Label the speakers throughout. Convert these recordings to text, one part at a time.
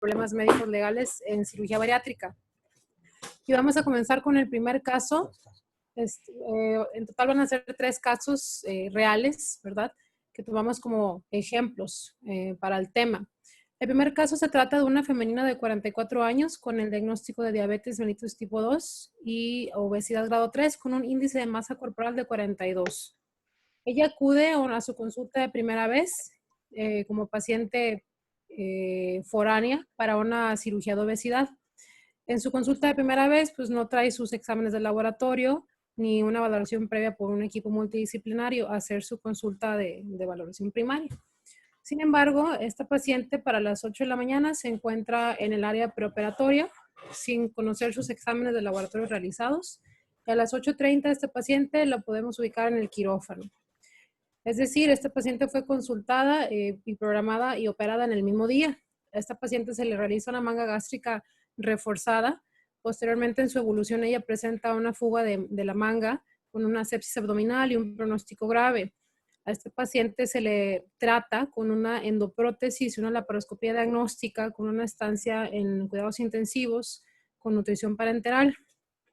Speaker 1: problemas médicos legales en cirugía bariátrica. Y vamos a comenzar con el primer caso. En total van a ser 3 casos reales, ¿verdad? Que tomamos como ejemplos para el tema. El primer caso se trata de una femenina de 44 años con el diagnóstico de diabetes mellitus tipo 2 y obesidad grado 3 con un índice de masa corporal de 42. Ella acude a su consulta de primera vez como paciente foránea para una cirugía de obesidad. En su consulta de primera vez, pues no trae sus exámenes de laboratorio ni una valoración previa por un equipo multidisciplinario a hacer su consulta de valoración primaria. Sin embargo, esta paciente para las 8 de la mañana se encuentra en el área preoperatoria sin conocer sus exámenes de laboratorio realizados. Y a las 8:30 esta paciente la podemos ubicar en el quirófano. Es decir, esta paciente fue consultada y programada y operada en el mismo día. A esta paciente se le realiza una manga gástrica reforzada. Posteriormente, en su evolución, ella presenta una fuga de la manga con una sepsis abdominal y un pronóstico grave. A este paciente se le trata con una endoprótesis y una laparoscopía diagnóstica con una estancia en cuidados intensivos con nutrición parenteral.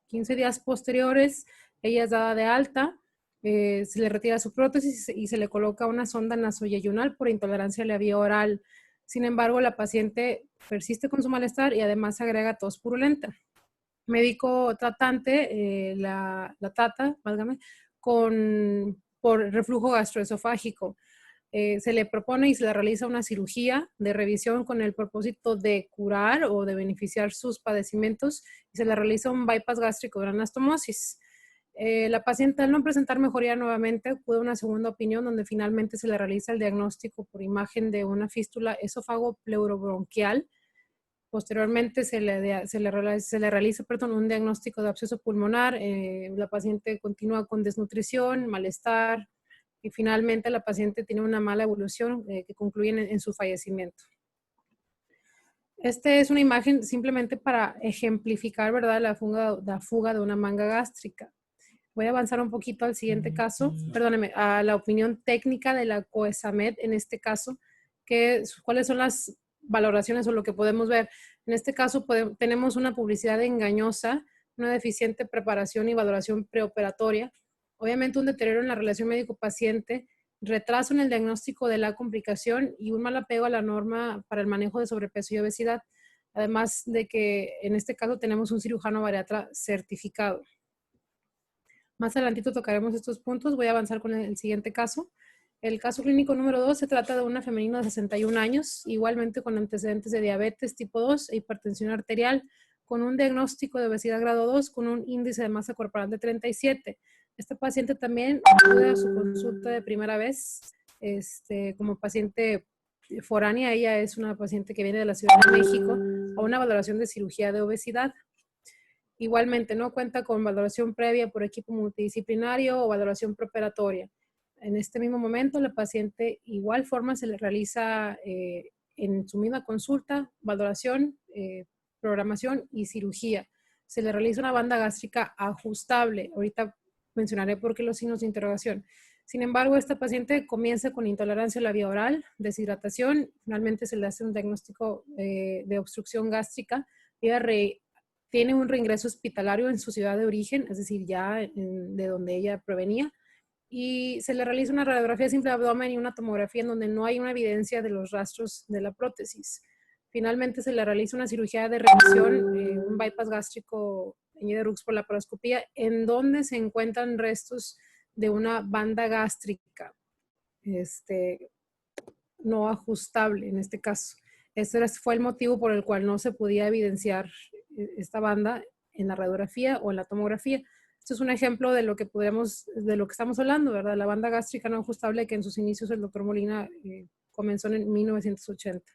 Speaker 1: 15 días posteriores, ella es dada de alta, se le retira su prótesis y se le coloca una sonda nasoyeyunal por intolerancia a la vía oral. Sin embargo, la paciente persiste con su malestar y además agrega tos purulenta. Médico tratante la trata, válgame, por reflujo gastroesofágico. Se le propone y se le realiza una cirugía de revisión con el propósito de curar o de beneficiar sus padecimientos y se le realiza un bypass gástrico de anastomosis. La paciente, al no presentar mejoría nuevamente, acude a una segunda opinión donde finalmente se le realiza el diagnóstico por imagen de una fístula esófago-pleurobronquial. Posteriormente se le realiza un diagnóstico de absceso pulmonar. La paciente continúa con desnutrición, malestar y finalmente la paciente tiene una mala evolución que concluye en su fallecimiento. Esta es una imagen simplemente para ejemplificar, ¿verdad?, la fuga de una manga gástrica. Voy a avanzar un poquito al siguiente caso, perdóneme, a la opinión técnica de la COESAMED en este caso, cuáles son las valoraciones o lo que podemos ver. En este caso tenemos una publicidad engañosa, una deficiente preparación y valoración preoperatoria, obviamente un deterioro en la relación médico-paciente, retraso en el diagnóstico de la complicación y un mal apego a la norma para el manejo de sobrepeso y obesidad, además de que en este caso tenemos un cirujano bariatra certificado. Más adelantito tocaremos estos puntos. Voy a avanzar con el siguiente caso. El caso clínico número 2 se trata de una femenina de 61 años, igualmente con antecedentes de diabetes tipo 2 e hipertensión arterial, con un diagnóstico de obesidad grado 2 con un índice de masa corporal de 37. Esta paciente también acude a su consulta de primera vez como paciente foránea. Ella es una paciente que viene de la Ciudad de México a una valoración de cirugía de obesidad. Igualmente, no cuenta con valoración previa por equipo multidisciplinario o valoración preoperatoria. En este mismo momento, la paciente igual forma se le realiza en su misma consulta, valoración, programación y cirugía. Se le realiza una banda gástrica ajustable. Ahorita mencionaré por qué los signos de interrogación. Sin embargo, esta paciente comienza con intolerancia a la vía oral, deshidratación, finalmente se le hace un diagnóstico de obstrucción gástrica. Ella tiene un reingreso hospitalario en su ciudad de origen, es decir, ya de donde ella provenía, y se le realiza una radiografía simple de abdomen y una tomografía en donde no hay una evidencia de los rastros de la prótesis. Finalmente se le realiza una cirugía de revisión, un bypass gástrico de Rux por laparoscopía, en donde se encuentran restos de una banda gástrica no ajustable en este caso. Ese fue el motivo por el cual no se podía evidenciar esta banda en la radiografía o en la tomografía. Esto es un ejemplo de lo que estamos hablando, ¿verdad? La banda gástrica no ajustable que en sus inicios el doctor Molina comenzó en 1980.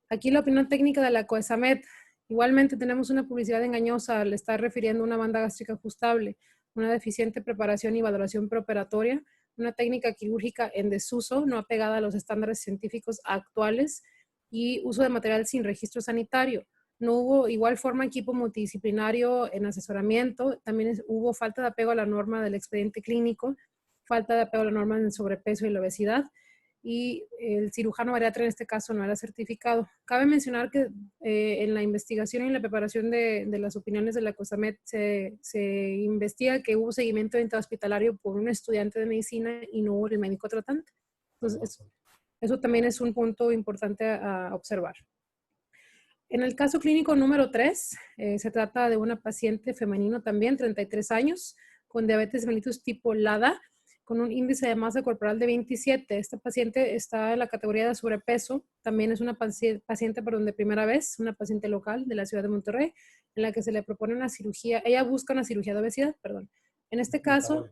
Speaker 1: Aquí la opinión técnica de la COESAMED. Igualmente tenemos una publicidad engañosa al estar refiriendo a una banda gástrica ajustable, una deficiente preparación y valoración preoperatoria, una técnica quirúrgica en desuso, no apegada a los estándares científicos actuales y uso de material sin registro sanitario. No hubo igual forma equipo multidisciplinario en asesoramiento, también hubo falta de apego a la norma del expediente clínico, falta de apego a la norma del sobrepeso y la obesidad, y el cirujano bariatra en este caso no era certificado. Cabe mencionar que en la investigación y la preparación de las opiniones de la COSAMED se investiga que hubo seguimiento intrahospitalario por un estudiante de medicina y no por el médico tratante. Entonces, eso también es un punto importante a observar. En el caso clínico número 3, se trata de una paciente femenino también, 33 años, con diabetes mellitus tipo LADA, con un índice de masa corporal de 27. Esta paciente está en la categoría de sobrepeso. También es una paciente de primera vez, una paciente local de la ciudad de Monterrey, en la que se le propone una cirugía. Ella busca una cirugía de obesidad, perdón. En este caso,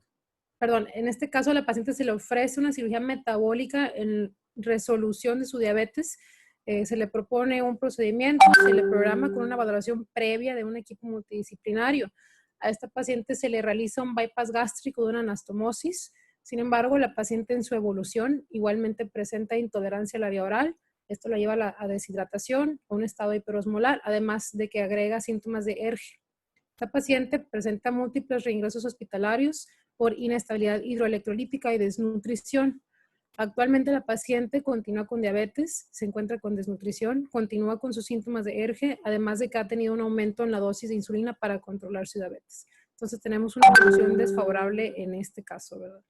Speaker 1: a la paciente se le ofrece una cirugía metabólica en resolución de su diabetes. Se le propone un procedimiento, se le programa con una valoración previa de un equipo multidisciplinario. A esta paciente se le realiza un bypass gástrico de una anastomosis. Sin embargo, la paciente en su evolución igualmente presenta intolerancia a la vía oral. Esto la lleva a deshidratación, a un estado hiperosmolar, además de que agrega síntomas de ERGE. Esta paciente presenta múltiples reingresos hospitalarios por inestabilidad hidroelectrolítica y desnutrición. Actualmente la paciente continúa con diabetes, se encuentra con desnutrición, continúa con sus síntomas de ERGE, además de que ha tenido un aumento en la dosis de insulina para controlar su diabetes. Entonces tenemos una evolución desfavorable en este caso, ¿verdad?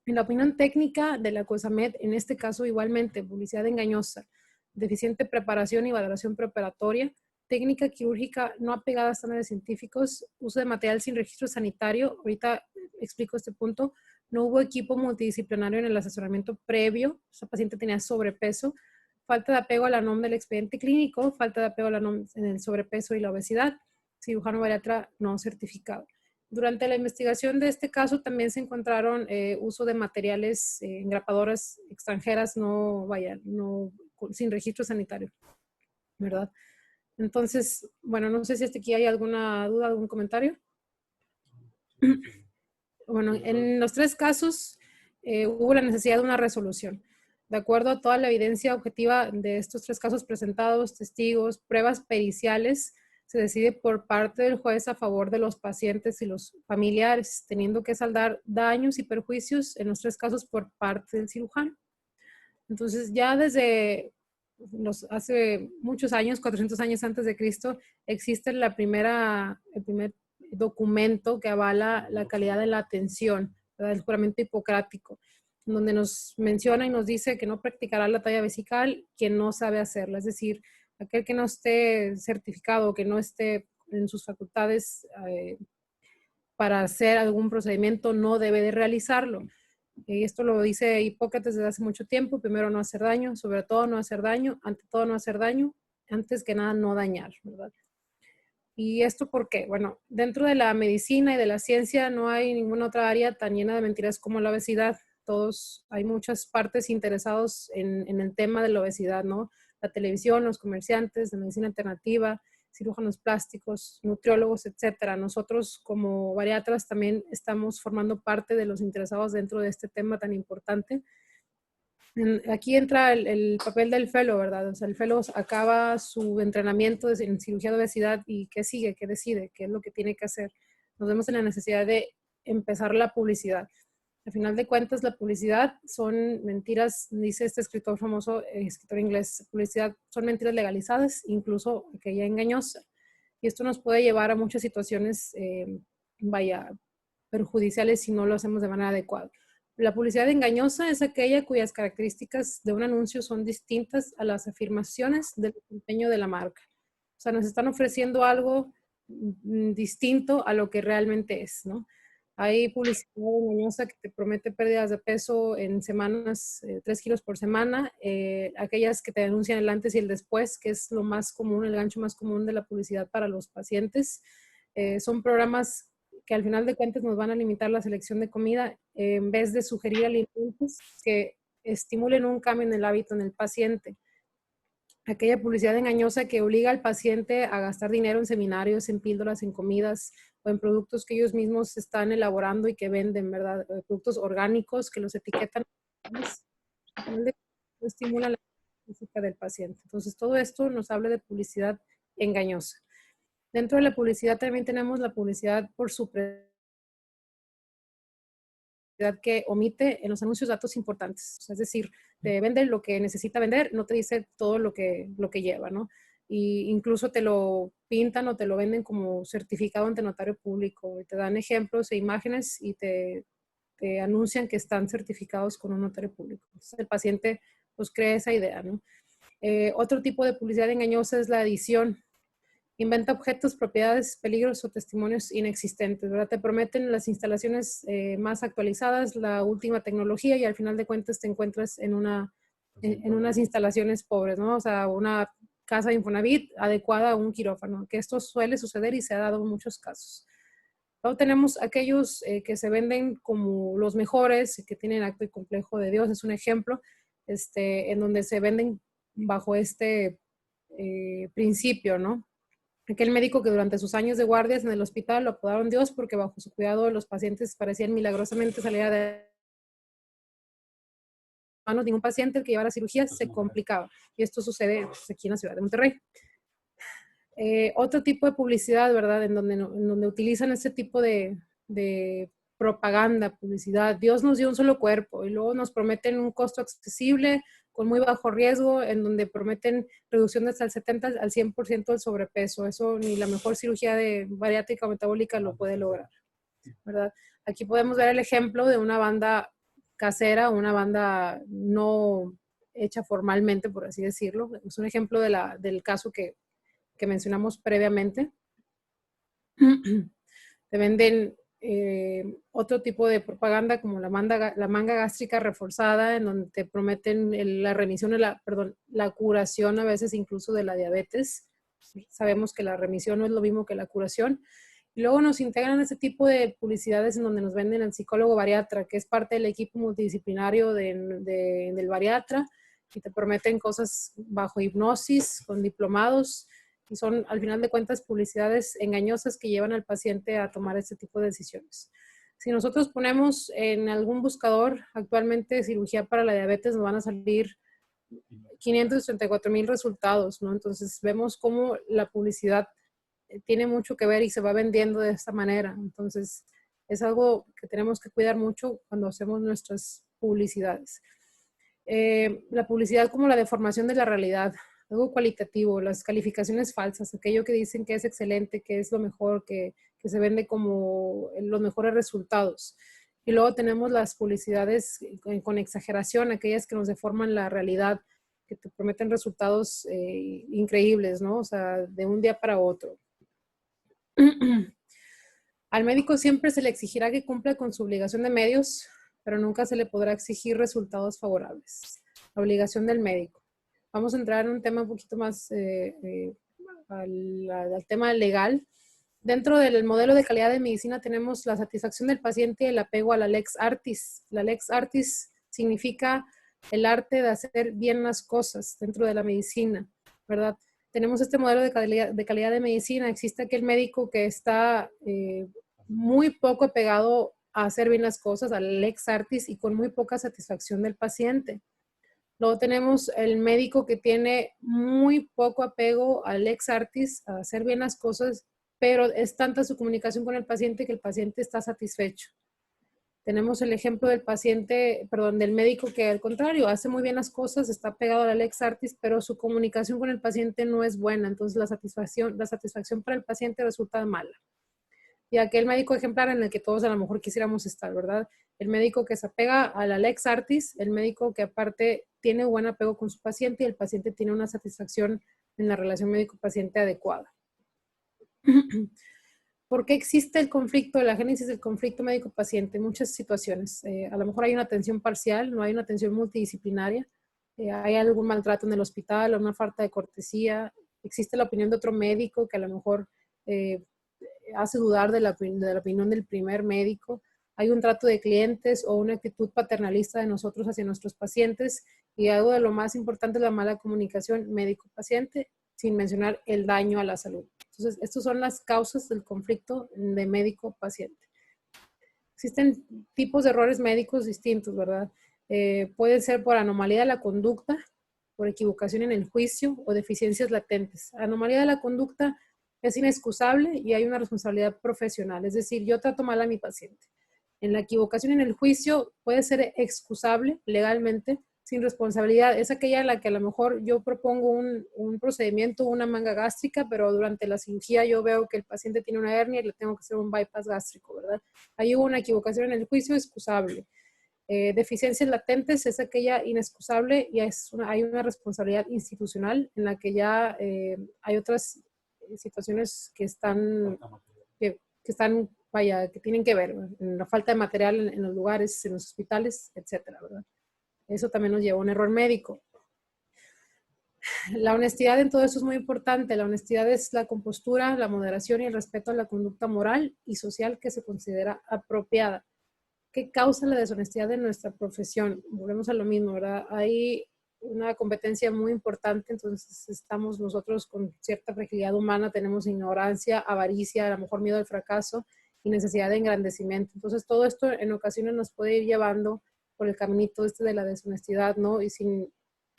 Speaker 1: En la opinión técnica de la COSAMED, en este caso igualmente, publicidad engañosa, deficiente preparación y valoración preoperatoria, técnica quirúrgica no apegada a estándares científicos, uso de material sin registro sanitario, ahorita explico este punto, no hubo equipo multidisciplinario en el asesoramiento previo, esta paciente tenía sobrepeso, falta de apego a la NOM del expediente clínico, falta de apego a la NOM en el sobrepeso y la obesidad, cirujano bariatra no certificado. Durante la investigación de este caso también se encontraron uso de materiales engrapadoras extranjeras sin registro sanitario, ¿verdad? Entonces, bueno, no sé si hasta aquí hay alguna duda, algún comentario. Bueno, en los 3 casos hubo la necesidad de una resolución. De acuerdo a toda la evidencia objetiva de estos 3 casos presentados, testigos, pruebas periciales, se decide por parte del juez a favor de los pacientes y los familiares, teniendo que saldar daños y perjuicios en los 3 casos por parte del cirujano. Entonces, ya desde hace muchos años, 400 años antes de Cristo, existe el primer documento que avala la calidad de la atención, ¿verdad? El juramento hipocrático, donde nos menciona y nos dice que no practicará la talla vesical quien no sabe hacerla, es decir, aquel que no esté certificado, que no esté en sus facultades para hacer algún procedimiento, no debe de realizarlo. Y esto lo dice Hipócrates desde hace mucho tiempo: primero no hacer daño, sobre todo no hacer daño, ante todo no hacer daño, antes que nada no dañar, ¿verdad? ¿Y esto por qué? Bueno, dentro de la medicina y de la ciencia no hay ninguna otra área tan llena de mentiras como la obesidad. Hay muchas partes interesados en el tema de la obesidad, ¿no? La televisión, los comerciantes de medicina alternativa, cirujanos plásticos, nutriólogos, etcétera. Nosotros como bariatras también estamos formando parte de los interesados dentro de este tema tan importante. Aquí entra el papel del fellow, ¿verdad? O sea, el fellow acaba su entrenamiento en cirugía de obesidad y ¿qué sigue? ¿Qué decide? ¿Qué es lo que tiene que hacer? Nos vemos en la necesidad de empezar la publicidad. Al final de cuentas, la publicidad son mentiras, dice este escritor famoso, escritor inglés: publicidad son mentiras legalizadas, incluso aquella engañosa. Y esto nos puede llevar a muchas situaciones, perjudiciales si no lo hacemos de manera adecuada. La publicidad engañosa es aquella cuyas características de un anuncio son distintas a las afirmaciones del desempeño de la marca. O sea, nos están ofreciendo algo distinto a lo que realmente es, ¿no? Hay publicidad engañosa que te promete pérdidas de peso en semanas, 3 kilos por semana. Aquellas que te anuncian el antes y el después, que es lo más común, el gancho más común de la publicidad para los pacientes. Son programas que al final de cuentas nos van a limitar la selección de comida en vez de sugerir alimentos que estimulen un cambio en el hábito en el paciente. Aquella publicidad engañosa que obliga al paciente a gastar dinero en seminarios, en píldoras, en comidas o en productos que ellos mismos están elaborando y que venden, ¿verdad? Productos orgánicos que los etiquetan, no estimulan la física del paciente. Entonces, todo esto nos habla de publicidad engañosa. Dentro de la publicidad también tenemos la publicidad por su publicidad que omite en los anuncios datos importantes. O sea, es decir, te vende lo que necesita vender, no te dice todo lo que lleva, ¿no? Y incluso te lo pintan o te lo venden como certificado ante notario público. Y te dan ejemplos e imágenes y te anuncian que están certificados con un notario público. Entonces el paciente pues cree esa idea, ¿no? Otro tipo de publicidad engañosa es la edición. Inventa objetos, propiedades, peligros o testimonios inexistentes, ¿verdad? Te prometen las instalaciones más actualizadas, la última tecnología y al final de cuentas te encuentras en unas instalaciones pobres, ¿no? O sea, una casa de Infonavit adecuada a un quirófano, que esto suele suceder y se ha dado en muchos casos. Luego tenemos aquellos que se venden como los mejores, que tienen acto y complejo de Dios, es un ejemplo, en donde se venden bajo este principio, ¿no? Aquel médico que durante sus años de guardias en el hospital lo apodaron Dios porque bajo su cuidado los pacientes parecían milagrosamente salir de manos. Ningún paciente el que llevara cirugía se complicaba. Y esto sucede pues, aquí en la ciudad de Monterrey. Otro tipo de publicidad, ¿verdad? En donde utilizan este tipo de propaganda, publicidad. Dios nos dio un solo cuerpo y luego nos prometen un costo accesible con muy bajo riesgo, en donde prometen reducción de hasta el 70 al 100% del sobrepeso. Eso ni la mejor cirugía de bariátrica o metabólica lo puede lograr, ¿verdad? Aquí podemos ver el ejemplo de una banda casera, una banda no hecha formalmente, por así decirlo. Es un ejemplo del caso que mencionamos previamente. Te venden otro tipo de propaganda como la manga gástrica reforzada, en donde te prometen la remisión, la curación a veces incluso de la diabetes. Sabemos que la remisión no es lo mismo que la curación. Y luego nos integran ese tipo de publicidades en donde nos venden al psicólogo bariatra, que es parte del equipo multidisciplinario del bariatra, y te prometen cosas bajo hipnosis, con diplomados, y son al final de cuentas publicidades engañosas que llevan al paciente a tomar este tipo de decisiones. Si nosotros ponemos en algún buscador actualmente cirugía para la diabetes, nos van a salir 534,000 resultados, ¿no? Entonces vemos cómo la publicidad tiene mucho que ver y se va vendiendo de esta manera. Entonces es algo que tenemos que cuidar mucho cuando hacemos nuestras publicidades. La publicidad como la deformación de la realidad, algo cualitativo, las calificaciones falsas, aquello que dicen que es excelente, que es lo mejor, que se vende como los mejores resultados. Y luego tenemos las publicidades con exageración, aquellas que nos deforman la realidad, que te prometen resultados increíbles, ¿no? O sea, de un día para otro. Al médico siempre se le exigirá que cumpla con su obligación de medios, pero nunca se le podrá exigir resultados favorables. La obligación del médico. Vamos a entrar en un tema un poquito más al tema legal. Dentro del modelo de calidad de medicina tenemos la satisfacción del paciente y el apego a la lex artis. La lex artis significa el arte de hacer bien las cosas dentro de la medicina, ¿verdad? Tenemos este modelo de calidad de medicina. Existe aquel médico que está muy poco apegado a hacer bien las cosas, a la lex artis, y con muy poca satisfacción del paciente. Luego tenemos el médico que tiene muy poco apego al lex artis, a hacer bien las cosas, pero es tanta su comunicación con el paciente que el paciente está satisfecho. Tenemos el ejemplo del médico que al contrario, hace muy bien las cosas, está pegado a la lex artis, pero su comunicación con el paciente no es buena, entonces la satisfacción para el paciente resulta mala. Y aquel médico ejemplar en el que todos a lo mejor quisiéramos estar, ¿verdad? El médico que se apega a la lex artis, el médico que aparte tiene buen apego con su paciente y el paciente tiene una satisfacción en la relación médico-paciente adecuada. ¿Por qué existe el conflicto, la génesis del conflicto médico-paciente? En muchas situaciones. A lo mejor hay una atención parcial, no hay una atención multidisciplinaria, hay algún maltrato en el hospital o una falta de cortesía, existe la opinión de otro médico que a lo mejor hace dudar de la opinión del primer médico, hay un trato de clientes o una actitud paternalista de nosotros hacia nuestros pacientes, y algo de lo más importante es la mala comunicación médico-paciente, sin mencionar el daño a la salud. Entonces, estas son las causas del conflicto de médico-paciente. Existen tipos de errores médicos distintos, ¿verdad? Pueden ser por anomalía de la conducta, por equivocación en el juicio o deficiencias latentes. Anomalía de la conducta es inexcusable y hay una responsabilidad profesional, es decir, yo trato mal a mi paciente. En la equivocación en el juicio puede ser excusable legalmente, sin responsabilidad. Es aquella en la que a lo mejor yo propongo un procedimiento, una manga gástrica, pero durante la cirugía yo veo que el paciente tiene una hernia y le tengo que hacer un bypass gástrico, ¿verdad? Ahí hubo una equivocación en el juicio excusable. Deficiencias latentes es aquella inexcusable y hay una responsabilidad institucional en la que ya hay otras situaciones que están, vaya, que tienen que ver, en la falta de material en los lugares, en los hospitales, etcétera, ¿verdad? Eso también nos lleva a un error médico. La honestidad en todo eso es muy importante. La honestidad es la compostura, la moderación y el respeto a la conducta moral y social que se considera apropiada. ¿Qué causa la deshonestidad en nuestra profesión? Volvemos a lo mismo, ¿verdad? Hay una competencia muy importante, entonces estamos nosotros con cierta fragilidad humana, tenemos ignorancia, avaricia, a lo mejor miedo al fracaso y necesidad de engrandecimiento. Entonces todo esto en ocasiones nos puede ir llevando por el caminito este de la deshonestidad, ¿no? Y sin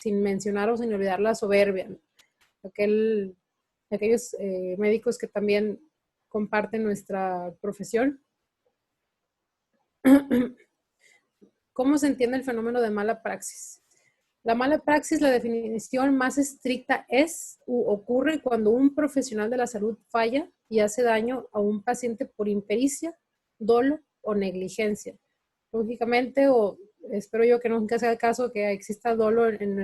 Speaker 1: mencionar o sin olvidar la soberbia, ¿no? Aquellos médicos que también comparten nuestra profesión. ¿Cómo se entiende el fenómeno de mala praxis? La mala praxis, la definición más estricta es u ocurre cuando un profesional de la salud falla y hace daño a un paciente por impericia, dolo o negligencia. Lógicamente, o espero yo que nunca sea el caso que exista dolo en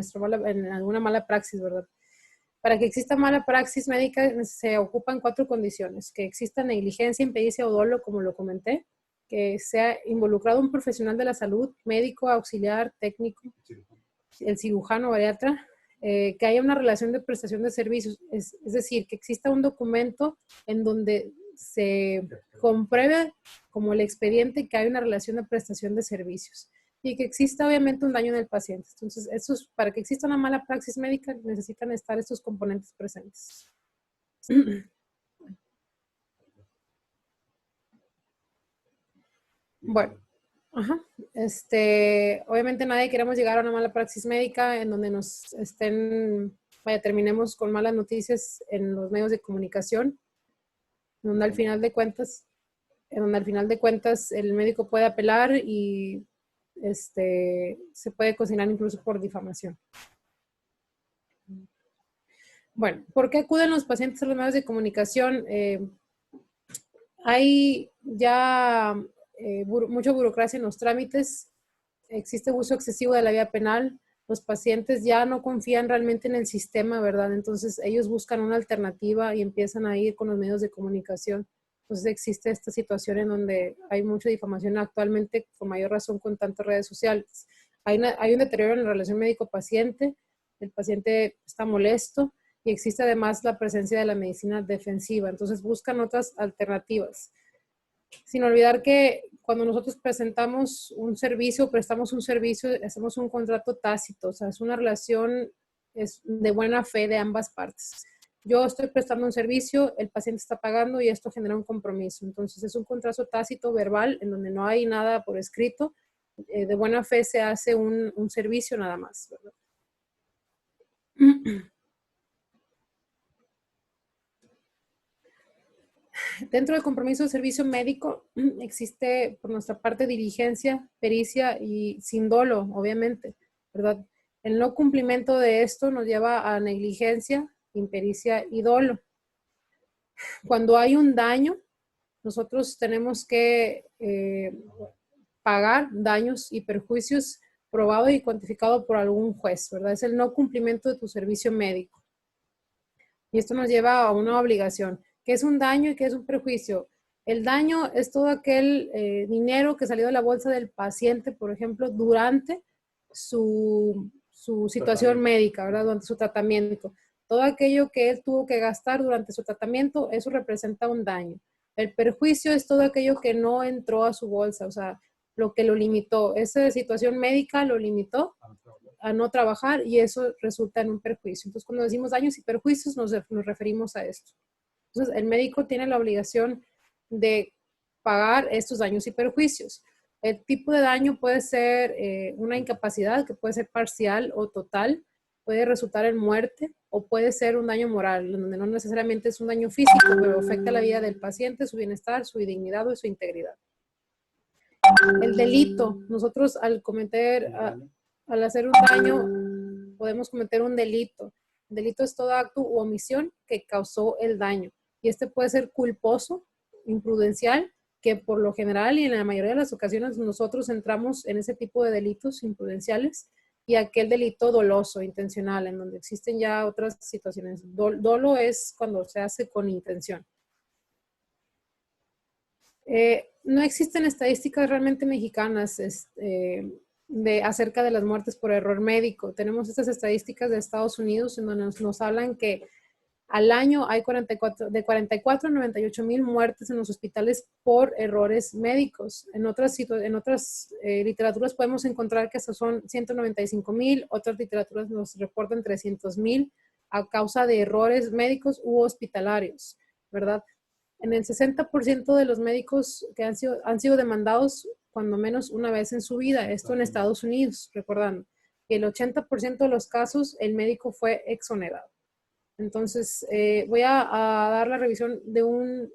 Speaker 1: alguna mala praxis, ¿verdad? Para que exista mala praxis médica se ocupan 4 condiciones: que exista negligencia, impericia o dolo, como lo comenté, que sea involucrado un profesional de la salud, médico, auxiliar, técnico, el cirujano, bariatra, que haya una relación de prestación de servicios, es decir, que exista un documento en donde se compruebe como el expediente que hay una relación de prestación de servicios y que exista obviamente un daño en el paciente. Entonces, para que exista una mala praxis médica necesitan estar estos componentes presentes. Bueno, obviamente nadie queremos llegar a una mala praxis médica en donde nos terminemos con malas noticias en los medios de comunicación, donde al final de cuentas, el médico puede apelar y se puede cocinar incluso por difamación. Bueno, ¿por qué acuden los pacientes a los medios de comunicación? Hay ya mucha burocracia en los trámites, existe uso excesivo de la vía penal, los pacientes ya no confían realmente en el sistema, ¿verdad? Entonces ellos buscan una alternativa y empiezan a ir con los medios de comunicación. Entonces existe esta situación en donde hay mucha difamación actualmente, con mayor razón con tantas redes sociales. Hay un deterioro en la relación médico-paciente, el paciente está molesto y existe además la presencia de la medicina defensiva. Entonces buscan otras alternativas. Sin olvidar que cuando nosotros presentamos un servicio, prestamos un servicio, hacemos un contrato tácito, o sea, es una relación de buena fe de ambas partes. Yo estoy prestando un servicio, el paciente está pagando y esto genera un compromiso. Entonces es un contrato tácito verbal en donde no hay nada por escrito. De buena fe se hace un servicio nada más, ¿verdad? Dentro del compromiso de servicio médico existe por nuestra parte diligencia, pericia y sin dolo, obviamente, ¿verdad? El no cumplimiento de esto nos lleva a negligencia, impericia y dolo. Cuando hay un daño, nosotros tenemos que pagar daños y perjuicios probado y cuantificado por algún juez, ¿verdad? Es el no cumplimiento de tu servicio médico. Y esto nos lleva a una obligación. ¿Qué es un daño y qué es un perjuicio? El daño es todo aquel dinero que salió de la bolsa del paciente, por ejemplo, durante su situación médica, ¿verdad? Durante su tratamiento. Todo aquello que él tuvo que gastar durante su tratamiento, eso representa un daño. El perjuicio es todo aquello que no entró a su bolsa, o sea, lo que lo limitó. Esa situación médica lo limitó a no trabajar y eso resulta en un perjuicio. Entonces, cuando decimos daños y perjuicios, nos referimos a esto. Entonces, el médico tiene la obligación de pagar estos daños y perjuicios. El tipo de daño puede ser una incapacidad, que puede ser parcial o total, puede resultar en muerte o puede ser un daño moral, donde no necesariamente es un daño físico, pero afecta la vida del paciente, su bienestar, su dignidad o su integridad. El delito. Nosotros al cometer, al hacer un daño, podemos cometer un delito. El delito es todo acto u omisión que causó el daño. Y este puede ser culposo, imprudencial, que por lo general y en la mayoría de las ocasiones nosotros entramos en ese tipo de delitos imprudenciales, y aquel delito doloso, intencional, en donde existen ya otras situaciones. Dolo es cuando se hace con intención. No existen estadísticas realmente mexicanas acerca de las muertes por error médico. Tenemos estas estadísticas de Estados Unidos en donde nos hablan que al año hay de 44 a 98 mil muertes en los hospitales por errores médicos. En otras literaturas podemos encontrar que estos son 195 mil, otras literaturas nos reportan 300 mil a causa de errores médicos u hospitalarios, ¿verdad? En el 60% de los médicos que han sido demandados cuando menos una vez en su vida, esto en Estados Unidos, recordando que el 80% de los casos el médico fue exonerado. Entonces, voy a dar la revisión de un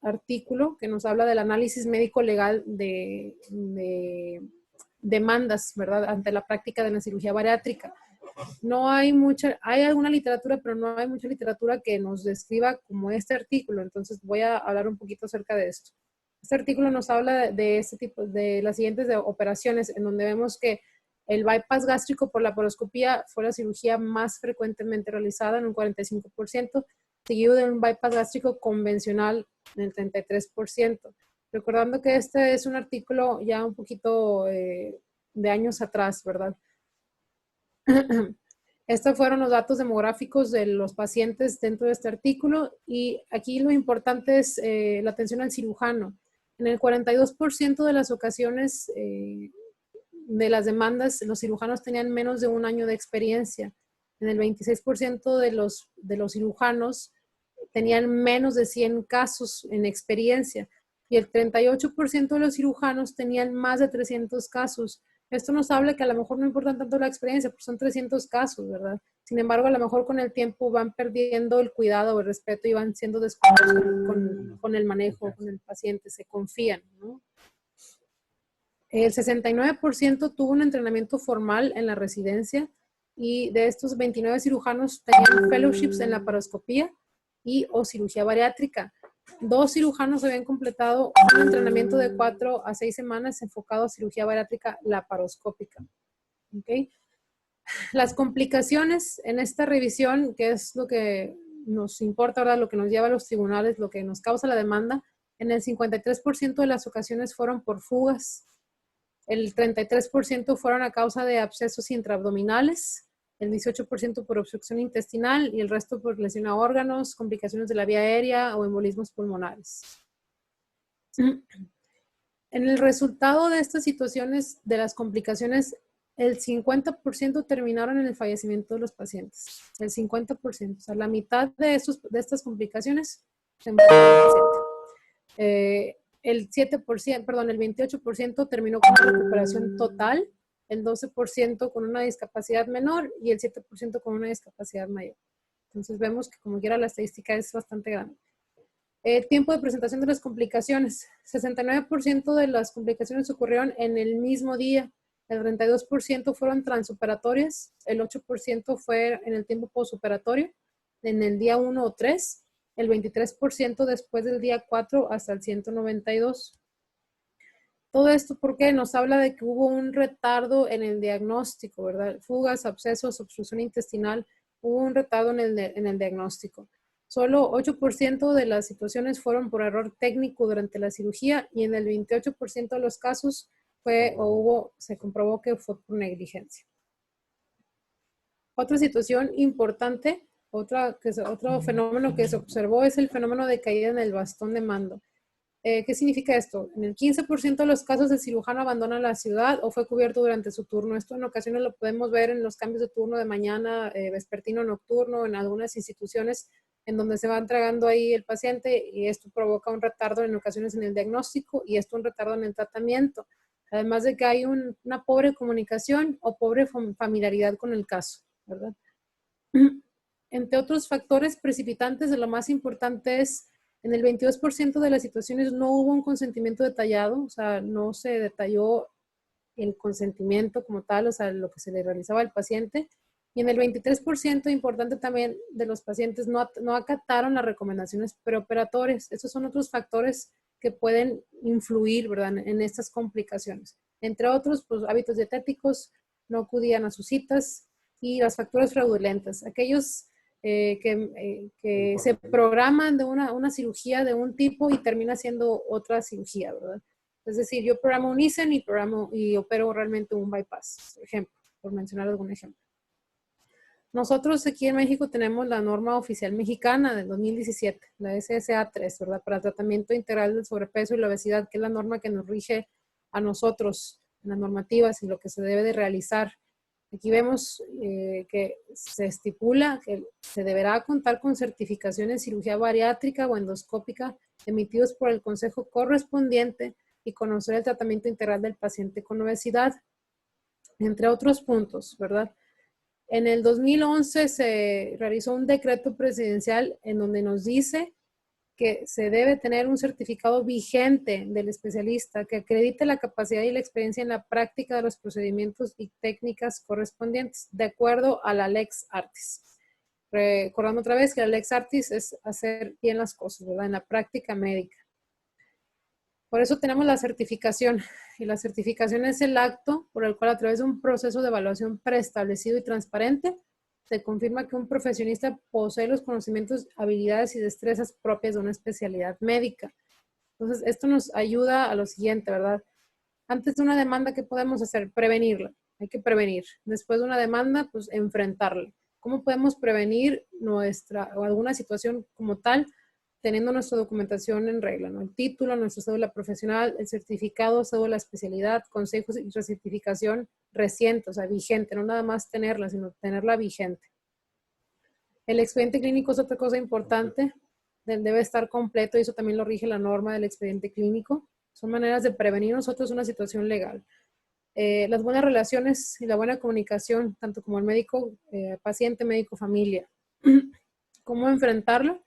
Speaker 1: artículo que nos habla del análisis médico legal de demandas, ¿verdad?, ante la práctica de la cirugía bariátrica. No hay hay alguna literatura, pero no hay mucha literatura que nos describa como este artículo. Entonces voy a hablar un poquito acerca de esto. Este artículo nos habla de este tipo, de las siguientes operaciones, en donde vemos que el bypass gástrico por laparoscopía fue la cirugía más frecuentemente realizada en un 45%, seguido de un bypass gástrico convencional en el 33%. Recordando que este es un artículo ya un poquito de años atrás, ¿verdad? Estos fueron los datos demográficos de los pacientes dentro de este artículo, y aquí lo importante es la atención al cirujano. En el 42% de las ocasiones de las demandas, los cirujanos tenían menos de un año de experiencia. En el 26% de los cirujanos tenían menos de 100 casos en experiencia, y el 38% de los cirujanos tenían más de 300 casos. Esto nos habla que a lo mejor no importa tanto la experiencia, porque son 300 casos, ¿verdad? Sin embargo, a lo mejor con el tiempo van perdiendo el cuidado o el respeto y van siendo descuidados con el manejo, con el paciente, se confían, ¿no? El 69% tuvo un entrenamiento formal en la residencia, y de estos 29 cirujanos tenían fellowships en laparoscopía y o cirugía bariátrica. 2 cirujanos habían completado un entrenamiento de 4 a 6 semanas enfocado a cirugía bariátrica laparoscópica. ¿Okay? Las complicaciones en esta revisión, que es lo que nos importa, ¿verdad?, lo que nos lleva a los tribunales, lo que nos causa la demanda, en el 53% de las ocasiones fueron por fugas. El 33% fueron a causa de abscesos intraabdominales, el 18% por obstrucción intestinal y el resto por lesión a órganos, complicaciones de la vía aérea o embolismos pulmonares. En el resultado de estas situaciones, de las complicaciones, el 50% terminaron en el fallecimiento de los pacientes. El 50%, o sea, la mitad de estas complicaciones se murió el paciente. El 28% terminó con una recuperación total, el 12% con una discapacidad menor y el 7% con una discapacidad mayor. Entonces vemos que como quiera la estadística es bastante grande. Tiempo de presentación de las complicaciones. 69% de las complicaciones ocurrieron en el mismo día. El 32% fueron transoperatorias. El 8% fue en el tiempo postoperatorio, en el día 1 o 3. El 23% después del día 4 hasta el 192. Todo esto porque nos habla de que hubo un retardo en el diagnóstico, ¿verdad? Fugas, abscesos, obstrucción intestinal, hubo un retardo en el diagnóstico. Solo 8% de las situaciones fueron por error técnico durante la cirugía, y en el 28% de los casos se comprobó que fue por negligencia. Otra situación importante, otro fenómeno que se observó es el fenómeno de caída en el bastón de mando. ¿Qué significa esto? En el 15% de los casos el cirujano abandona la ciudad o fue cubierto durante su turno. Esto en ocasiones lo podemos ver en los cambios de turno de mañana, vespertino, nocturno, en algunas instituciones en donde se va entregando ahí el paciente, y esto provoca un retardo en ocasiones en el diagnóstico y esto un retardo en el tratamiento. Además de que hay una pobre comunicación o pobre familiaridad con el caso, ¿verdad? Entre otros factores precipitantes, de lo más importante es En el 22% de las situaciones no hubo un consentimiento detallado, o sea, no se detalló el consentimiento como tal, o sea, lo que se le realizaba al paciente. Y en el 23%, importante también, de los pacientes no acataron las recomendaciones preoperatorias. Estos son otros factores que pueden influir, ¿verdad?, en estas complicaciones. Entre otros, pues hábitos dietéticos, no acudían a sus citas y las facturas fraudulentas. Aquellos que se programan de una cirugía de un tipo y termina siendo otra cirugía, ¿verdad? Es decir, yo programo un ISEN y opero realmente un bypass, por ejemplo, por mencionar algún ejemplo. Nosotros aquí en México tenemos la norma oficial mexicana del 2017, la SSA-3, ¿verdad? Para tratamiento integral del sobrepeso y la obesidad, que es la norma que nos rige a nosotros en las normativas y lo que se debe de realizar. Aquí vemos que se estipula que se deberá contar con certificación en cirugía bariátrica o endoscópica emitidos por el consejo correspondiente y conocer el tratamiento integral del paciente con obesidad, entre otros puntos, ¿verdad? En el 2011 se realizó un decreto presidencial en donde nos dice que se debe tener un certificado vigente del especialista que acredite la capacidad y la experiencia en la práctica de los procedimientos y técnicas correspondientes, de acuerdo a la Lex Artis. Recordando otra vez que la Lex Artis es hacer bien las cosas, ¿verdad? En la práctica médica. Por eso tenemos la certificación, y la certificación es el acto por el cual, a través de un proceso de evaluación preestablecido y transparente, se confirma que un profesionista posee los conocimientos, habilidades y destrezas propias de una especialidad médica. Entonces, esto nos ayuda a lo siguiente, ¿verdad? Antes de una demanda, ¿qué podemos hacer? Prevenirla. Hay que prevenir. Después de una demanda, pues enfrentarla. ¿Cómo podemos prevenir nuestra o alguna situación como tal? Teniendo nuestra documentación en regla, ¿no? El título, nuestra cédula profesional, el certificado, cédula especialidad, consejos y recertificación reciente, o sea, vigente, no nada más tenerla, sino tenerla vigente. El expediente clínico es otra cosa importante, debe estar completo y eso también lo rige la norma del expediente clínico. Son maneras de prevenir nosotros una situación legal. Las buenas relaciones y la buena comunicación, tanto como el médico, paciente, médico, familia. ¿Cómo enfrentarlo?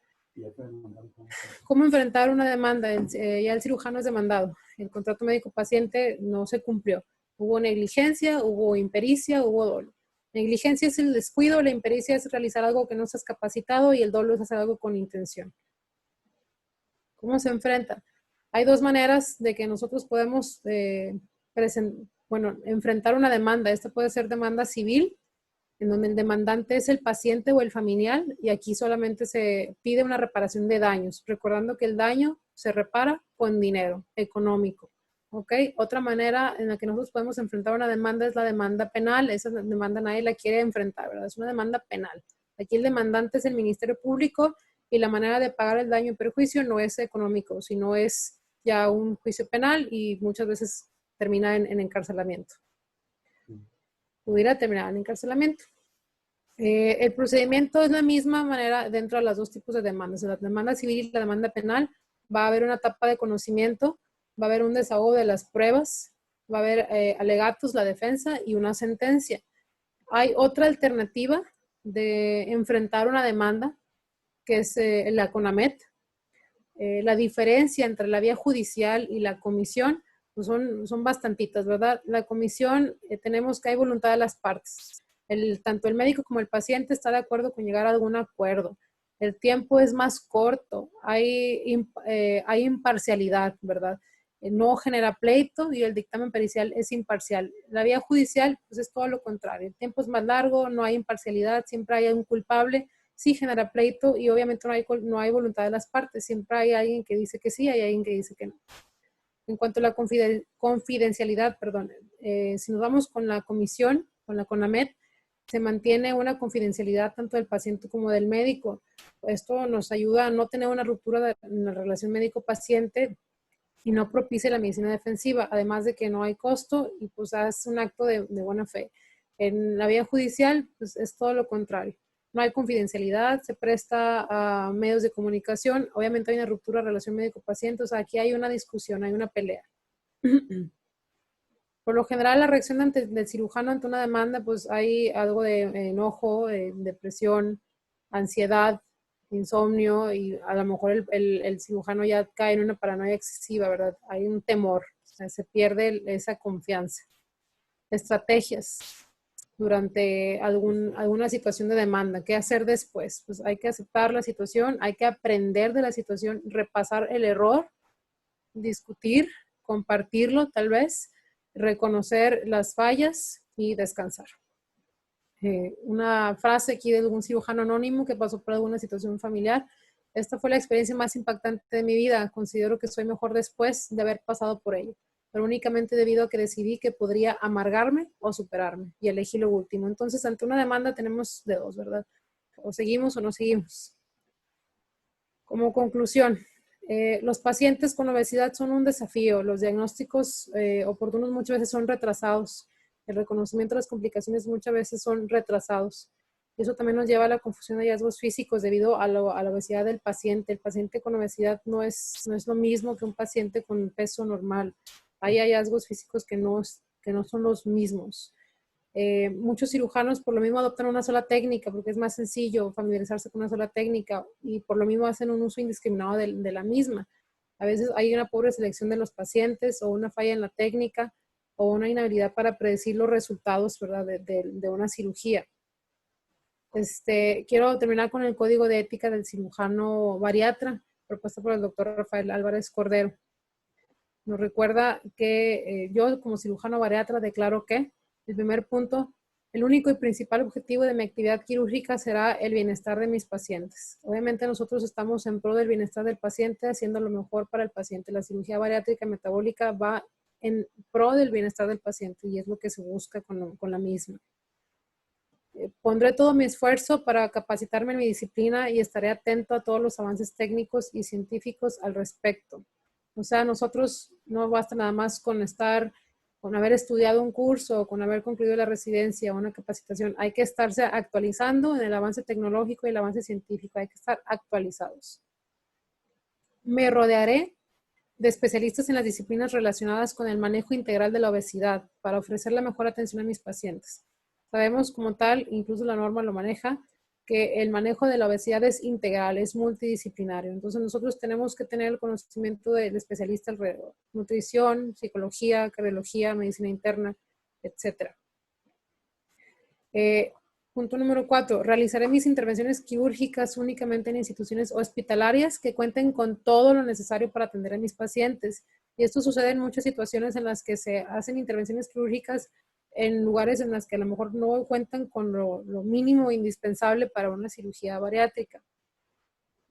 Speaker 1: ¿Cómo enfrentar una demanda? Ya el cirujano es demandado. El contrato médico-paciente no se cumplió. Hubo negligencia, hubo impericia, hubo dolo. Negligencia es el descuido, la impericia es realizar algo que no estás capacitado y el dolo es hacer algo con intención. ¿Cómo se enfrenta? Hay dos maneras de que nosotros podemos enfrentar una demanda. Esta puede ser demanda civil, en donde el demandante es el paciente o el familiar, y aquí solamente se pide una reparación de daños, recordando que el daño se repara con dinero económico. ¿Ok? Otra manera en la que nosotros podemos enfrentar una demanda es la demanda penal. Esa demanda nadie la quiere enfrentar, ¿verdad? Es una demanda penal. Aquí el demandante es el Ministerio Público y la manera de pagar el daño y perjuicio no es económico, sino es ya un juicio penal y muchas veces termina en encarcelamiento. Pudiera terminar en encarcelamiento. El procedimiento es la misma manera dentro de los dos tipos de demandas. En la demanda civil y la demanda penal va a haber una etapa de conocimiento, va a haber un desahogo de las pruebas, va a haber alegatos, la defensa y una sentencia. Hay otra alternativa de enfrentar una demanda, que es la CONAMET. La diferencia entre la vía judicial y la comisión pues son bastantitas, ¿verdad? La comisión, tenemos que hay voluntad de las partes. Tanto el médico como el paciente está de acuerdo con llegar a algún acuerdo. El tiempo es más corto, hay imparcialidad, ¿verdad? No genera pleito y el dictamen pericial es imparcial. La vía judicial, pues es todo lo contrario. El tiempo es más largo, no hay imparcialidad, siempre hay un culpable, sí genera pleito y obviamente no hay voluntad de las partes. Siempre hay alguien que dice que sí, hay alguien que dice que no. En cuanto a la confidencialidad, perdón, si nos vamos con la comisión, con la CONAMET, se mantiene una confidencialidad tanto del paciente como del médico. Esto nos ayuda a no tener una ruptura en la relación médico-paciente y no propicia la medicina defensiva, además de que no hay costo y pues es un acto de buena fe. En la vía judicial, pues es todo lo contrario. No hay confidencialidad, se presta a medios de comunicación, obviamente hay una ruptura de relación médico-paciente, o sea, aquí hay una discusión, hay una pelea. Por lo general, la reacción del cirujano ante una demanda, pues hay algo de enojo, depresión, ansiedad, insomnio, y a lo mejor el cirujano ya cae en una paranoia excesiva, ¿verdad? Hay un temor, o sea, se pierde esa confianza. Estrategias durante alguna situación de demanda. ¿Qué hacer después? Pues hay que aceptar la situación, hay que aprender de la situación, repasar el error, discutir, compartirlo tal vez, reconocer las fallas y descansar. Una frase aquí de algún cirujano anónimo que pasó por alguna situación familiar: esta fue la experiencia más impactante de mi vida. Considero que soy mejor después de haber pasado por ello, pero únicamente debido a que decidí que podría amargarme o superarme, y elegí lo último. Entonces, ante una demanda tenemos de dos, ¿verdad? O seguimos o no seguimos. Como conclusión, los pacientes con obesidad son un desafío. Los diagnósticos oportunos muchas veces son retrasados. El reconocimiento de las complicaciones muchas veces son retrasados. Y eso también nos lleva a la confusión de hallazgos físicos debido a la obesidad del paciente. El paciente con obesidad no es lo mismo que un paciente con peso normal. Hay hallazgos físicos que no son los mismos. Muchos cirujanos por lo mismo adoptan una sola técnica porque es más sencillo familiarizarse con una sola técnica, y por lo mismo hacen un uso indiscriminado de la misma. A veces hay una pobre selección de los pacientes, o una falla en la técnica, o una inhabilidad para predecir los resultados, ¿verdad?, de una cirugía. Quiero terminar con el código de ética del cirujano bariatra, propuesto por el doctor Rafael Álvarez Cordero. Nos recuerda que yo como cirujano bariatra declaro que, el primer punto, el único y principal objetivo de mi actividad quirúrgica será el bienestar de mis pacientes. Obviamente nosotros estamos en pro del bienestar del paciente, haciendo lo mejor para el paciente. La cirugía bariátrica metabólica va en pro del bienestar del paciente, y es lo que se busca con la misma. Pondré todo mi esfuerzo para capacitarme en mi disciplina y estaré atento a todos los avances técnicos y científicos al respecto. O sea, nosotros no basta nada más con haber estudiado un curso o con haber concluido la residencia o una capacitación. Hay que estarse actualizando en el avance tecnológico y el avance científico. Hay que estar actualizados. Me rodearé de especialistas en las disciplinas relacionadas con el manejo integral de la obesidad para ofrecer la mejor atención a mis pacientes. Sabemos como tal, incluso la norma lo maneja, que el manejo de la obesidad es integral, es multidisciplinario. Entonces nosotros tenemos que tener el conocimiento del especialista alrededor: nutrición, psicología, cardiología, medicina interna, etc. Punto número 4. Realizaré mis intervenciones quirúrgicas únicamente en instituciones hospitalarias que cuenten con todo lo necesario para atender a mis pacientes. Y esto sucede en muchas situaciones en las que se hacen intervenciones quirúrgicas en lugares en las que a lo mejor no cuentan con lo mínimo indispensable para una cirugía bariátrica.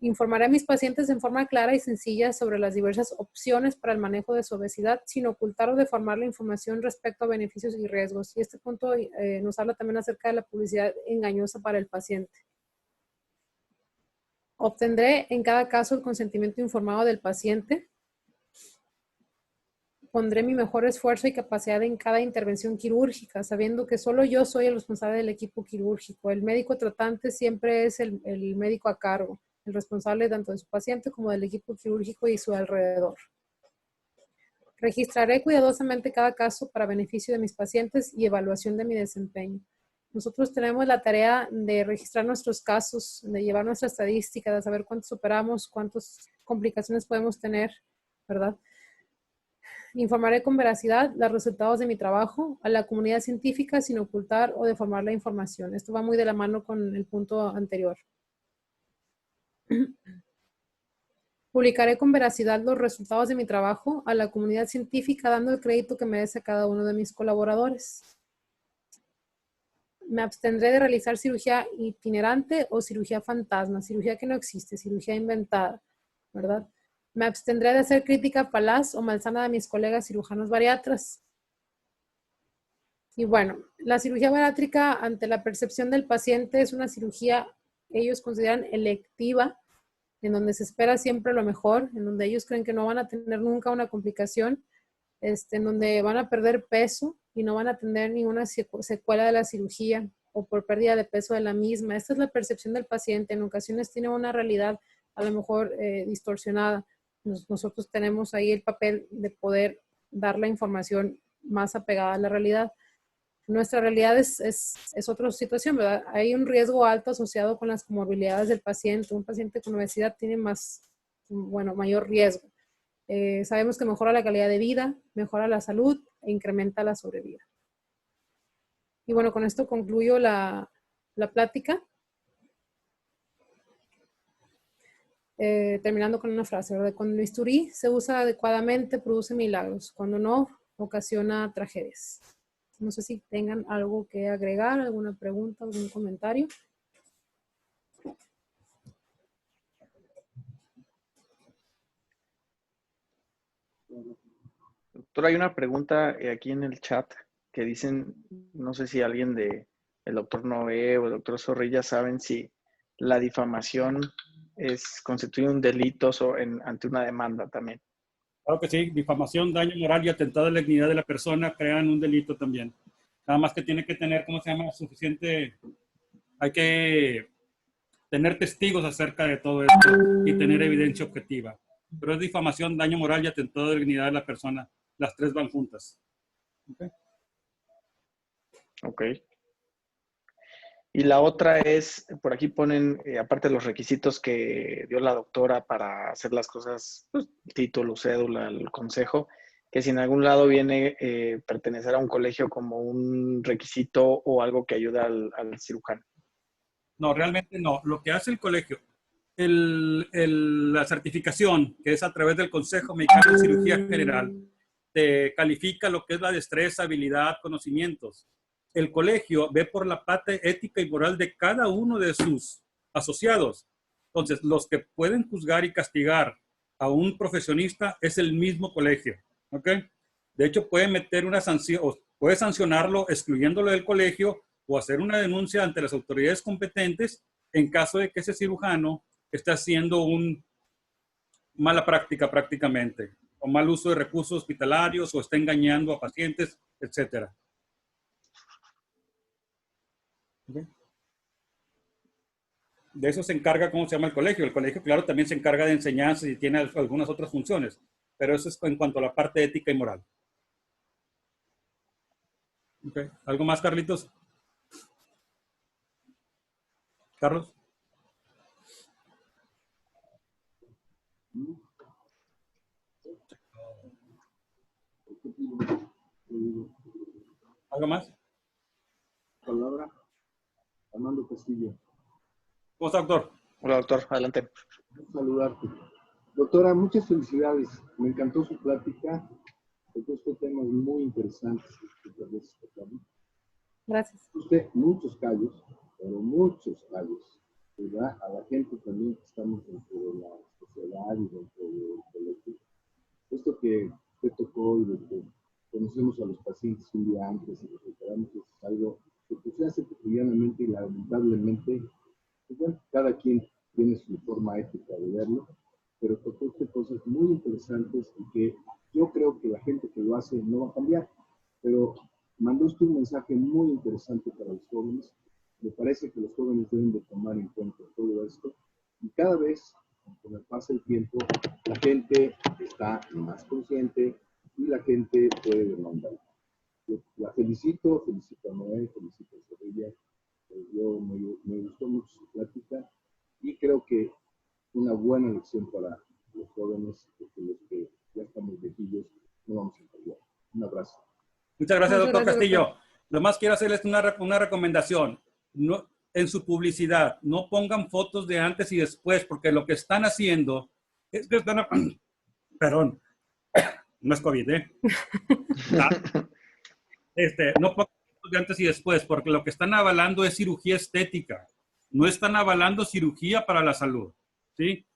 Speaker 1: Informaré a mis pacientes en forma clara y sencilla sobre las diversas opciones para el manejo de su obesidad, sin ocultar o deformar la información respecto a beneficios y riesgos. Y este punto nos habla también acerca de la publicidad engañosa para el paciente. Obtendré en cada caso el consentimiento informado del paciente. Pondré mi mejor esfuerzo y capacidad en cada intervención quirúrgica, sabiendo que solo yo soy el responsable del equipo quirúrgico. El médico tratante siempre es el médico a cargo, el responsable tanto de su paciente como del equipo quirúrgico y su alrededor. Registraré cuidadosamente cada caso para beneficio de mis pacientes y evaluación de mi desempeño. Nosotros tenemos la tarea de registrar nuestros casos, de llevar nuestra estadística, de saber cuántos operamos, cuántas complicaciones podemos tener, ¿verdad? Informaré con veracidad los resultados de mi trabajo a la comunidad científica sin ocultar o deformar la información. Esto va muy de la mano con el punto anterior. Publicaré con veracidad los resultados de mi trabajo a la comunidad científica, dando el crédito que merece a cada uno de mis colaboradores. Me abstendré de realizar cirugía itinerante o cirugía fantasma, cirugía que no existe, cirugía inventada, ¿verdad? Me abstendré de hacer crítica falaz o malsana de mis colegas cirujanos bariatras. Y bueno, la cirugía bariátrica, ante la percepción del paciente, es una cirugía que ellos consideran electiva, en donde se espera siempre lo mejor, en donde ellos creen que no van a tener nunca una complicación, en donde van a perder peso y no van a tener ninguna secuela de la cirugía o por pérdida de peso de la misma. Esta es la percepción del paciente. En ocasiones tiene una realidad a lo mejor distorsionada. Nosotros tenemos ahí el papel de poder dar la información más apegada a la realidad. Nuestra realidad es otra situación, ¿verdad? Hay un riesgo alto asociado con las comorbilidades del paciente. Un paciente con obesidad tiene mayor riesgo. Sabemos que mejora la calidad de vida, mejora la salud e incrementa la sobrevida. Y bueno, con esto concluyo la plática. Terminando con una frase, ¿verdad? Cuando el bisturí se usa adecuadamente, produce milagros. Cuando no, ocasiona tragedias. No sé si tengan algo que agregar, alguna pregunta, algún comentario.
Speaker 2: Doctor, hay una pregunta aquí en el chat que dicen, no sé si alguien de el doctor Noé o el doctor Zorrilla saben si la difamación constituye un delito ante una demanda también.
Speaker 3: Claro que sí, difamación, daño moral y atentado a la dignidad de la persona crean un delito también. Nada más que tiene que tener, ¿cómo se llama? Suficiente, hay que tener testigos acerca de todo esto y tener evidencia objetiva. Pero es difamación, daño moral y atentado a la dignidad de la persona. Las tres van juntas.
Speaker 2: Ok. Y la otra es, por aquí ponen, aparte de los requisitos que dio la doctora para hacer las cosas, pues, título, cédula, el consejo, que si en algún lado viene pertenecer a un colegio como un requisito o algo que ayuda al cirujano.
Speaker 3: No, realmente no. Lo que hace el colegio, la certificación, que es a través del Consejo Mexicano de Cirugía General, te califica lo que es la destreza, habilidad, conocimientos. El colegio ve por la parte ética y moral de cada uno de sus asociados. Entonces, los que pueden juzgar y castigar a un profesionista es el mismo colegio. ¿Ok? De hecho, puede meter una sanción, o puede sancionarlo excluyéndolo del colegio o hacer una denuncia ante las autoridades competentes en caso de que ese cirujano esté haciendo una mala práctica prácticamente, o mal uso de recursos hospitalarios, o esté engañando a pacientes, etc. ¿Okay? De eso se encarga, ¿cómo se llama el colegio? El colegio, claro, también se encarga de enseñanza y tiene algunas otras funciones, pero eso es en cuanto a la parte ética y moral. Okay. ¿Algo más, Carlitos? ¿Carlos? ¿Algo más?
Speaker 4: Palabra, Armando Castillo.
Speaker 3: ¿Cómo está, doctor?
Speaker 2: Hola, doctor, adelante.
Speaker 4: Saludarte. Doctora, muchas felicidades. Me encantó su plática. Estos temas muy interesantes.
Speaker 1: Gracias.
Speaker 4: Usted, muchos callos, pero muchos callos, ¿verdad? A la gente también que estamos dentro de la sociedad y dentro del colegio. Esto que te tocó y de que conocemos a los pacientes un día antes y los recuperamos es algo que pues, se hace cotidianamente y lamentablemente, pues, bueno, cada quien tiene su forma ética de verlo, pero tocó usted cosas muy interesantes y que yo creo que la gente que lo hace no va a cambiar, pero mandó usted un mensaje muy interesante para los jóvenes. Me parece que los jóvenes deben de tomar en cuenta todo esto y cada vez, conforme pasa el tiempo, la gente está más consciente y la gente puede demandar. Yo la felicito a Noé, felicito a Zorrilla. Me gustó mucho su plática y creo que una buena lección para los jóvenes, porque los que ya estamos viejillos no vamos a cambiar. Un abrazo.
Speaker 3: Muchas gracias, doctor Castillo.
Speaker 1: Doctor.
Speaker 3: Lo más quiero hacerles una recomendación. No, en su publicidad, no pongan fotos de antes y después, porque lo que están haciendo es que están... Perdón, no es COVID, ¿eh? No pongan fotos de antes y después, porque lo que están avalando es cirugía estética. No están avalando cirugía para la salud, ¿sí?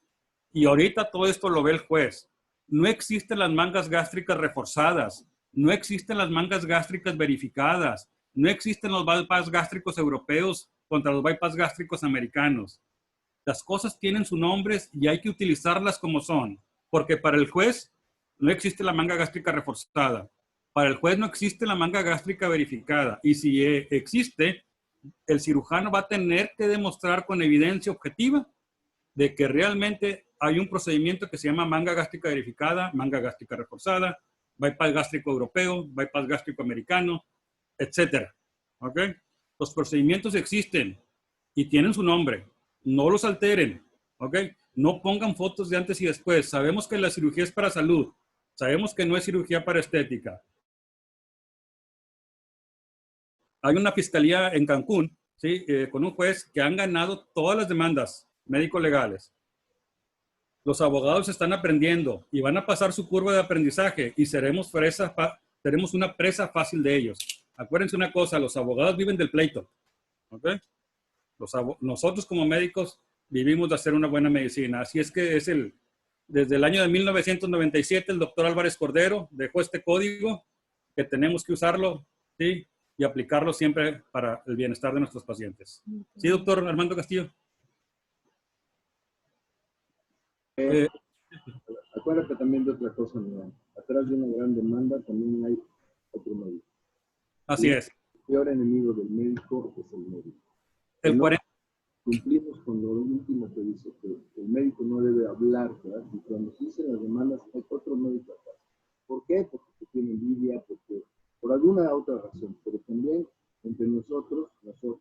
Speaker 3: Y ahorita todo esto lo ve el juez. No existen las mangas gástricas reforzadas, no existen las mangas gástricas verificadas, no existen los bypass gástricos europeos contra los bypass gástricos americanos. Las cosas tienen sus nombres y hay que utilizarlas como son, porque para el juez no existe la manga gástrica reforzada, para el juez no existe la manga gástrica verificada, y si existe, el cirujano va a tener que demostrar con evidencia objetiva de que realmente hay un procedimiento que se llama manga gástrica verificada, manga gástrica reforzada, bypass gástrico europeo, bypass gástrico americano. etcétera. ¿Ok? Los procedimientos existen y tienen su nombre. No los alteren. ¿Ok? No pongan fotos de antes y después. Sabemos que la cirugía es para salud. Sabemos que no es cirugía para estética. Hay una fiscalía en Cancún, ¿sí? Con un juez que han ganado todas las demandas médico-legales. Los abogados están aprendiendo y van a pasar su curva de aprendizaje y seremos una presa fácil de ellos. Acuérdense una cosa, los abogados viven del pleito. ¿Ok? Nosotros como médicos vivimos de hacer una buena medicina. Así es que desde el año de 1997 el doctor Álvarez Cordero dejó este código que tenemos que usarlo, ¿sí? Y aplicarlo siempre para el bienestar de nuestros pacientes. ¿Sí, doctor Armando Castillo?
Speaker 4: Acuérdate también de otra cosa, Miguel. Atrás de una gran demanda también hay otro médico.
Speaker 3: Así es.
Speaker 4: El peor enemigo del médico es el médico.
Speaker 3: El 40.
Speaker 4: Cumplimos con lo último que dice, que el médico no debe hablar, ¿verdad? Y cuando se dicen las demandas, hay otro médico atrás. ¿Por qué? Porque tiene envidia, porque por alguna otra razón, pero también entre nosotros hacemos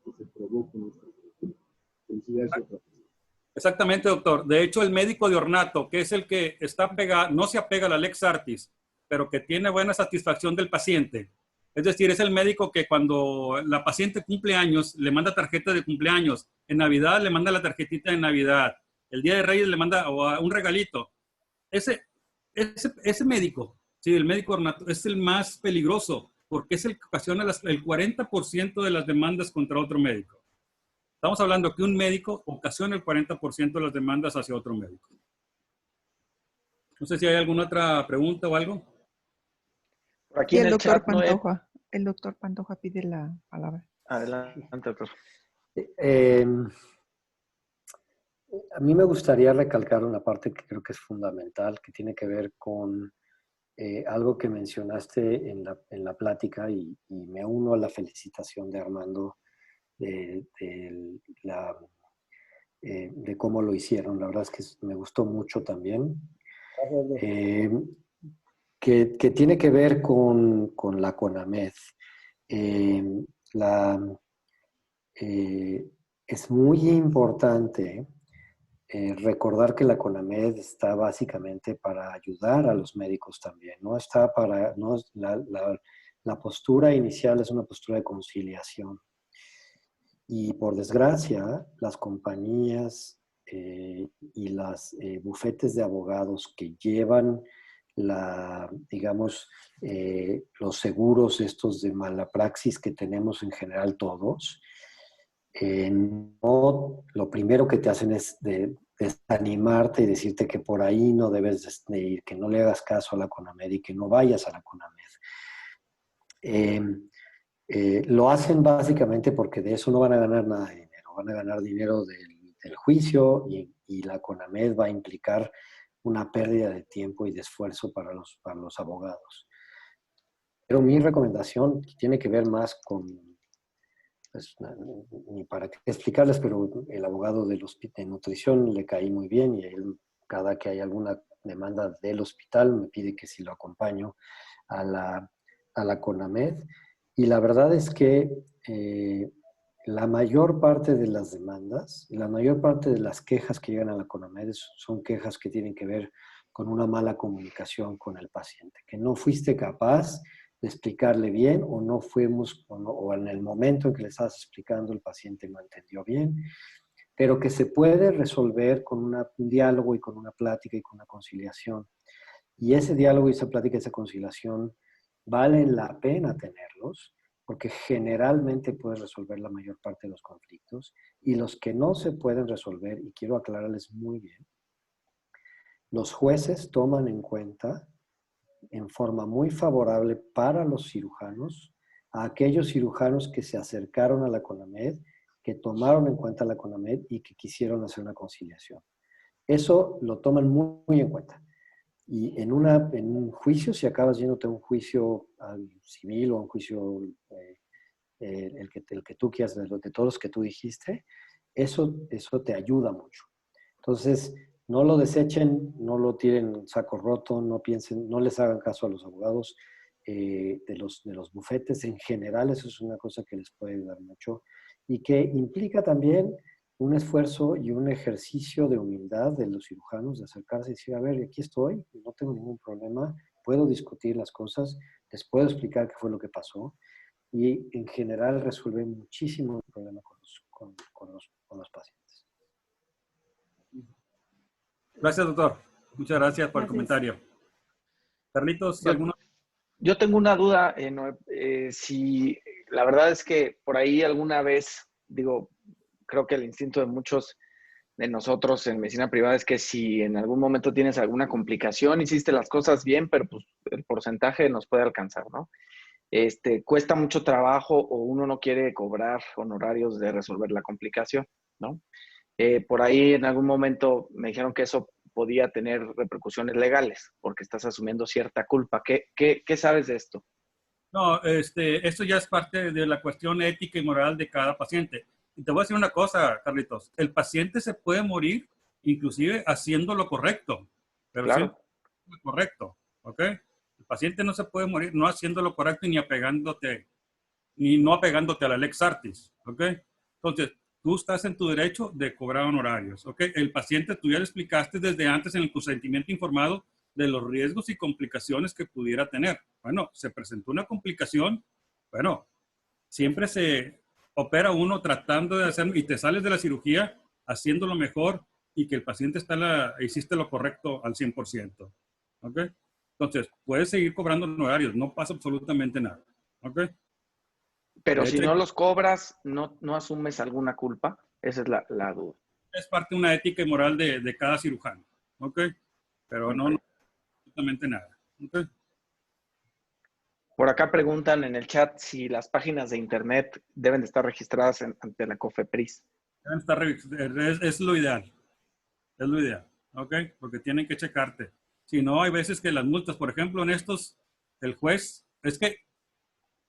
Speaker 4: que se provoque nuestra felicidad.
Speaker 3: Exactamente, doctor. De hecho, el médico de ornato, que es el que no se apega a la Lex Artis, pero que tiene buena satisfacción del paciente. Es decir, es el médico que cuando la paciente cumple años, le manda tarjeta de cumpleaños. En Navidad le manda la tarjetita de Navidad. El Día de Reyes le manda un regalito. Ese médico, sí, el médico ornato, es el más peligroso porque es el que ocasiona el 40% de las demandas contra otro médico. Estamos hablando que un médico ocasiona el 40% de las demandas hacia otro médico. No sé si hay alguna otra pregunta o algo.
Speaker 2: Aquí
Speaker 5: Y
Speaker 2: en
Speaker 5: el
Speaker 2: el
Speaker 5: doctor
Speaker 2: chat, Noé.
Speaker 5: Pantoja. El doctor Pantoja pide la palabra.
Speaker 2: Adelante, doctor.
Speaker 6: A mí me gustaría recalcar una parte que creo que es fundamental, que tiene que ver con algo que mencionaste en la plática y me uno a la felicitación de Armando de cómo lo hicieron. La verdad es que me gustó mucho también. Que tiene que ver con la CONAMED. Es muy importante recordar que la CONAMED está básicamente para ayudar a los médicos también. La postura inicial es una postura de conciliación. Y por desgracia, las compañías y las bufetes de abogados que llevan los seguros estos de mala praxis que tenemos en general todos, lo primero que te hacen es desanimarte y decirte que por ahí no debes de ir, que no le hagas caso a la CONAMED y que no vayas a la CONAMED. Lo hacen básicamente porque de eso no van a ganar nada de dinero, van a ganar dinero del juicio y la CONAMED va a implicar una pérdida de tiempo y de esfuerzo para los abogados. Pero mi recomendación tiene que ver más con, pues, ni para qué explicarles, pero el abogado de nutrición le caí muy bien y él, cada que hay alguna demanda del hospital, me pide que si lo acompaño a la CONAMED. Y la verdad es que la mayor parte de las demandas, la mayor parte de las quejas que llegan a la CONAMED son quejas que tienen que ver con una mala comunicación con el paciente, que no fuiste capaz de explicarle bien o no fuimos, o en el momento en que le estabas explicando el paciente no entendió bien, pero que se puede resolver con un diálogo y con una plática y con una conciliación. Y ese diálogo y esa plática y esa conciliación valen la pena tenerlos, porque generalmente puedes resolver la mayor parte de los conflictos, y los que no se pueden resolver, y quiero aclararles muy bien, los jueces toman en cuenta en forma muy favorable para los cirujanos a aquellos cirujanos que se acercaron a la CONAMED, que tomaron en cuenta la CONAMED y que quisieron hacer una conciliación. Eso lo toman muy, muy en cuenta. Y en un juicio, si acabas yéndote a un juicio civil o a un juicio el que tú quieras, de todos los que tú dijiste, eso te ayuda mucho. Entonces, no lo desechen, no lo tiren en saco roto, no piensen, no les hagan caso a los abogados. de los bufetes en general. Eso es una cosa que les puede ayudar mucho y que implica también un esfuerzo y un ejercicio de humildad de los cirujanos, de acercarse y decir, a ver, aquí estoy, no tengo ningún problema, puedo discutir las cosas, les puedo explicar qué fue lo que pasó, y en general resuelve muchísimo el problema con los pacientes.
Speaker 3: Gracias, doctor. Muchas gracias por el
Speaker 1: Gracias.
Speaker 3: comentario. Carlitos, ¿alguna?
Speaker 2: Yo tengo una duda, Noé, si la verdad es que por ahí alguna vez, digo, creo que el instinto de muchos de nosotros en medicina privada es que si en algún momento tienes alguna complicación, hiciste las cosas bien, pero pues el porcentaje nos puede alcanzar, ¿no? Cuesta mucho trabajo o uno no quiere cobrar honorarios de resolver la complicación, ¿no? Por ahí en algún momento me dijeron que eso podía tener repercusiones legales porque estás asumiendo cierta culpa. ¿Qué sabes de esto?
Speaker 3: No, esto ya es parte de la cuestión ética y moral de cada paciente. Y te voy a decir una cosa, Carlitos. El paciente se puede morir inclusive haciendo lo correcto. Pero
Speaker 2: Claro.
Speaker 3: lo correcto, ¿ok? El paciente no se puede morir no haciendo lo correcto ni apegándote, ni no apegándote a la lex artis, ¿ok? Entonces, tú estás en tu derecho de cobrar honorarios, ¿ok? El paciente, tú ya le explicaste desde antes en el consentimiento informado de los riesgos y complicaciones que pudiera tener. Bueno, se presentó una complicación, bueno, siempre se opera uno tratando de hacer, y te sales de la cirugía haciendo lo mejor y que el paciente hiciste lo correcto al 100%, ¿ok? Entonces, puedes seguir cobrando honorarios, no pasa absolutamente nada, ¿ok?
Speaker 2: Pero
Speaker 3: De
Speaker 2: si
Speaker 3: hecho,
Speaker 2: no los cobras, ¿no asumes alguna culpa? Esa es la duda.
Speaker 3: es parte de una ética y moral de cada cirujano, ¿ok? Pero no,
Speaker 2: Ok.
Speaker 3: no absolutamente nada, ¿ok?
Speaker 2: Por acá preguntan en el chat si las páginas de internet deben de estar registradas ante la COFEPRIS.
Speaker 3: Deben estar es lo ideal, es lo ideal, ¿ok? Porque tienen que checarte. Si no, hay veces que las multas, por ejemplo, en estos, el juez, es que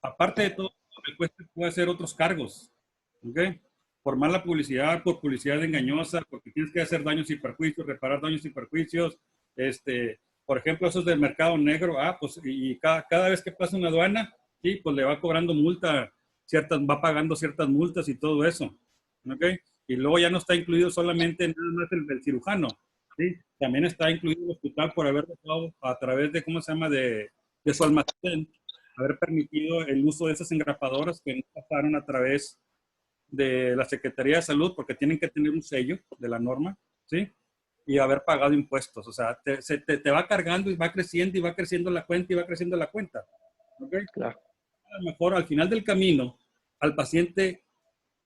Speaker 3: aparte de todo, el juez te puede hacer otros cargos, ¿ok? Por mala publicidad, por publicidad engañosa, porque tienes que hacer daños y perjuicios, reparar daños y perjuicios. Por ejemplo, esos del mercado negro, pues, y cada vez que pasa una aduana, sí, pues le va cobrando multa, va pagando ciertas multas y todo eso, ¿ok? Y luego ya no está incluido solamente nada más el cirujano, ¿sí? También está incluido el hospital por haber dejado a través de, ¿cómo se llama?, de su almacén, haber permitido el uso de esas engrapadoras que no pasaron a través de la Secretaría de Salud porque tienen que tener un sello de la norma, ¿sí? Y haber pagado impuestos. O sea, te va cargando y va creciendo la cuenta y va creciendo la cuenta. ¿Ok?
Speaker 2: Claro.
Speaker 3: A lo mejor al final del camino, al paciente,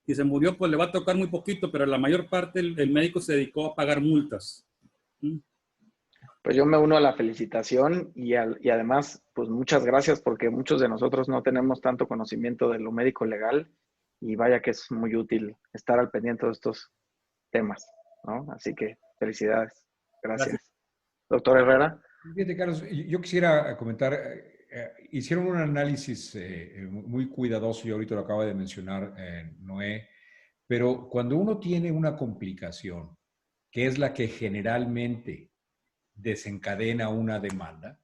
Speaker 3: si se murió, pues le va a tocar muy poquito, pero la mayor parte el médico se dedicó a pagar multas. ¿Mm?
Speaker 2: Pues yo me uno a la felicitación y además, pues muchas gracias porque muchos de nosotros no tenemos tanto conocimiento de lo médico legal y vaya que es muy útil estar al pendiente de estos temas, ¿no? Así que felicidades. Gracias. Doctor Herrera.
Speaker 7: Fíjate, Carlos, yo quisiera comentar, hicieron un análisis muy cuidadoso, y ahorita lo acaba de mencionar Noé, pero cuando uno tiene una complicación, que es la que generalmente desencadena una demanda,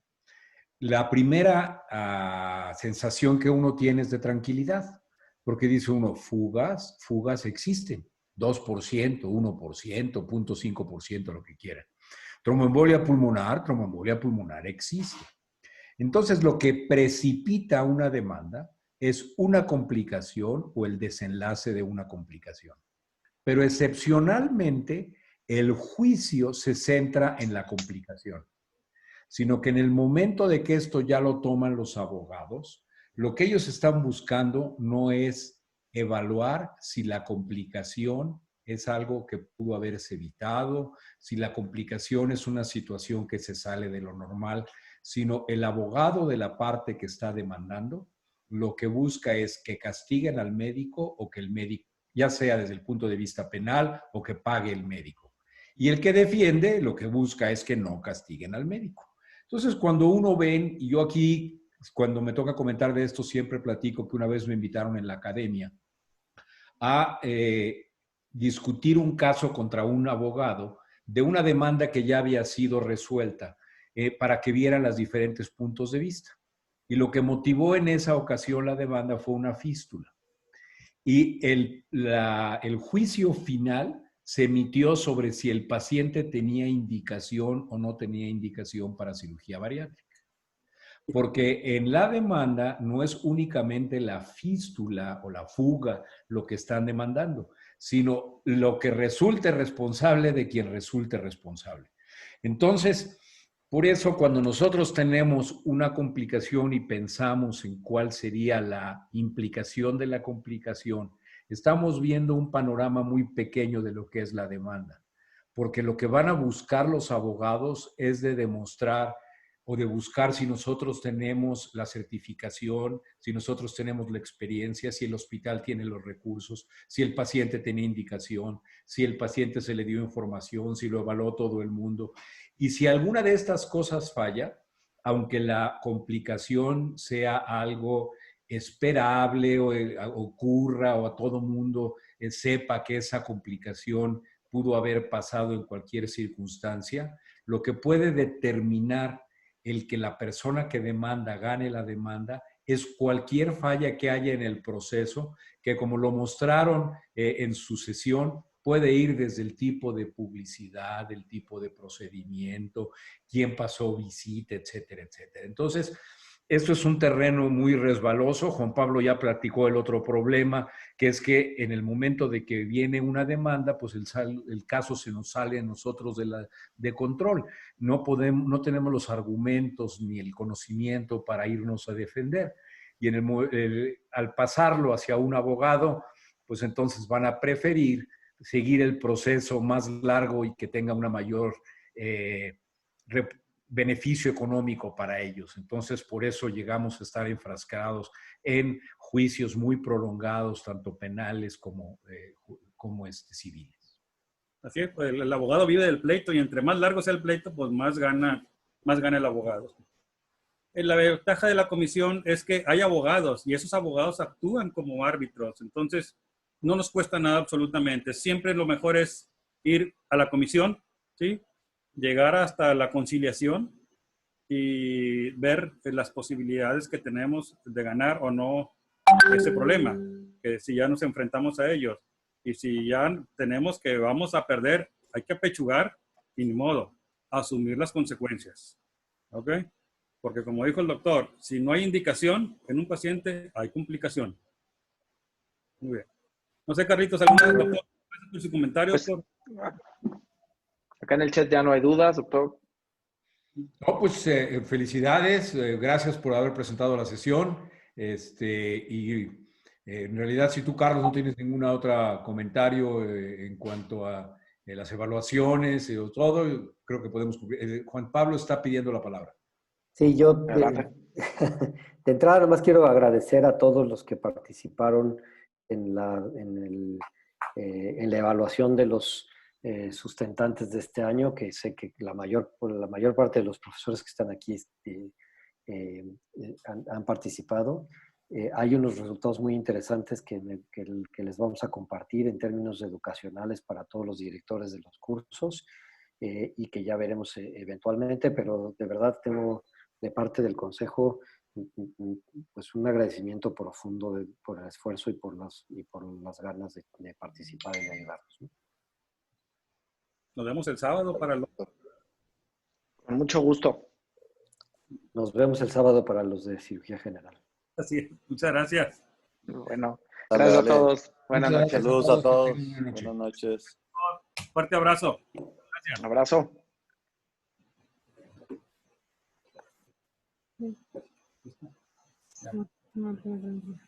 Speaker 7: la primera sensación que uno tiene es de tranquilidad, porque dice uno, fugas existen, 2%, 1%, 0.5%, lo que quieran. Tromboembolia pulmonar existe. Entonces, lo que precipita una demanda es una complicación o el desenlace de una complicación. Pero excepcionalmente, el juicio se centra en la complicación, sino que en el momento de que esto ya lo toman los abogados, lo que ellos están buscando no es evaluar si la complicación es algo que pudo haberse evitado, si la complicación es una situación que se sale de lo normal, sino el abogado de la parte que está demandando lo que busca es que castiguen al médico o que el médico, ya sea desde el punto de vista penal o que pague el médico. Y el que defiende lo que busca es que no castiguen al médico. Entonces, cuando uno ve, y yo aquí, cuando me toca comentar de esto, siempre platico que una vez me invitaron en la academia a discutir un caso contra un abogado de una demanda que ya había sido resuelta para que vieran los diferentes puntos de vista. Y lo que motivó en esa ocasión la demanda fue una fístula. Y el juicio final se emitió sobre si el paciente tenía indicación o no tenía indicación para cirugía bariátrica. Porque en la demanda no es únicamente la fístula o la fuga lo que están demandando, sino lo que resulte responsable de quien resulte responsable. Entonces, por eso cuando nosotros tenemos una complicación y pensamos en cuál sería la implicación de la complicación, estamos viendo un panorama muy pequeño de lo que es la demanda. Porque lo que van a buscar los abogados es de demostrar o de buscar si nosotros tenemos la certificación, si nosotros tenemos la experiencia, si el hospital tiene los recursos, si el paciente tiene indicación, si el paciente se le dio información, si lo evaluó todo el mundo. Y si alguna de estas cosas falla, aunque la complicación sea algo esperable o ocurra o a todo mundo sepa que esa complicación pudo haber pasado en cualquier circunstancia, lo que puede determinar el que la persona que demanda gane la demanda es cualquier falla que haya en el proceso, que como lo mostraron en su sesión, puede ir desde el tipo de publicidad, el tipo de procedimiento, quién pasó visita, etcétera, etcétera. Entonces, esto es un terreno muy resbaloso. Juan Pablo ya platicó el otro problema, que es que en el momento de que viene una demanda, pues el caso se nos sale a nosotros de control. No tenemos los argumentos ni el conocimiento para irnos a defender. Y al pasarlo hacia un abogado, pues entonces van a preferir seguir el proceso más largo y que tenga una mayor beneficio económico para ellos. Entonces, por eso llegamos a estar enfrascados en juicios muy prolongados, tanto penales como civiles.
Speaker 3: Así es, pues el abogado vive del pleito y entre más largo sea el pleito, pues más gana el abogado. La ventaja de la comisión es que hay abogados y esos abogados actúan como árbitros. Entonces, no nos cuesta nada absolutamente. Siempre lo mejor es ir a la comisión, ¿sí? Llegar hasta la conciliación y ver las posibilidades que tenemos de ganar o no ese problema, que si ya nos enfrentamos a ellos y si ya tenemos que vamos a perder, hay que apechugar y ni modo, asumir las consecuencias, ¿ok? Porque como dijo el doctor, si no hay indicación en un paciente, hay complicación. Muy bien. No sé, Carlitos, ¿alguna doctor? Gracias por su comentario.
Speaker 2: Pues, acá en el chat ya no hay dudas, doctor.
Speaker 7: No, pues felicidades, gracias por haber presentado la sesión. En realidad, si tú, Carlos, no tienes ningún otro comentario en cuanto a las evaluaciones o todo, creo que podemos cumplir. Juan Pablo está pidiendo la palabra.
Speaker 6: Sí, yo de entrada nomás quiero agradecer a todos los que participaron en la evaluación de los sustentantes de este año, que sé que la mayor parte de los profesores que están aquí han participado. Hay unos resultados muy interesantes que les vamos a compartir en términos educacionales para todos los directores de los cursos y que ya veremos eventualmente, pero de verdad tengo de parte del Consejo pues un agradecimiento profundo por el esfuerzo y por las ganas de participar y de ayudarnos, ¿no?
Speaker 3: Nos vemos el sábado para los...
Speaker 2: Con mucho gusto.
Speaker 6: Nos vemos el sábado para los de cirugía general.
Speaker 3: Así es. Muchas gracias.
Speaker 2: Bueno, gracias a todos. Buenas noches.
Speaker 8: Saludos a todos. Buenas noches.
Speaker 3: Fuerte abrazo. Gracias.
Speaker 2: Un abrazo.
Speaker 1: No.